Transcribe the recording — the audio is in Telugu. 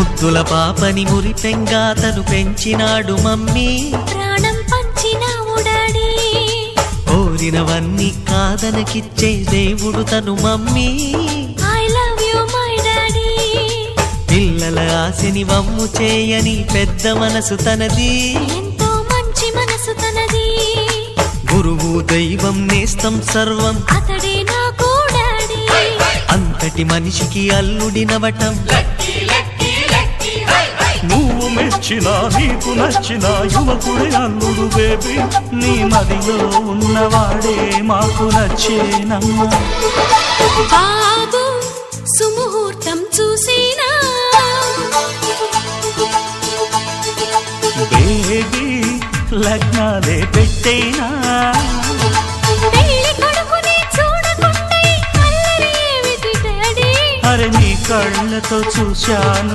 ముద్దుల పాపని మురిపెంగా తను పెంచినాడు మమ్మీ, ప్రాణం పంచినావు డాడీ. కోరినవన్నీ కాదనకిచ్చే దేవుడు తను mummy, I love you my daddy. పిల్లల ఆశని వమ్ము చేయని పెద్ద మనసు తనది, ఎంతో మంచి మనసు తనది. గురువు దైవం నేస్తం సర్వం అతడే నాకు డాడీ. అంతటి మనిషికి అల్లుడినవటం, నువ్వు మెచ్చినా నీకు నచ్చిన యువకుడే అల్లుడు బేబీ. నీ మదిలో ఉన్నవాడే మాకు నచ్చేనమ్మా. బాబు సుముహూర్తం చూసినా, బేబీ లగ్నాలే పెట్టేనా. పెళ్లి కొడుకుని చూడకుండా ఈ అల్లరి ఏమిటి డాడీ? అరే నీ కళ్ళతో చూశాను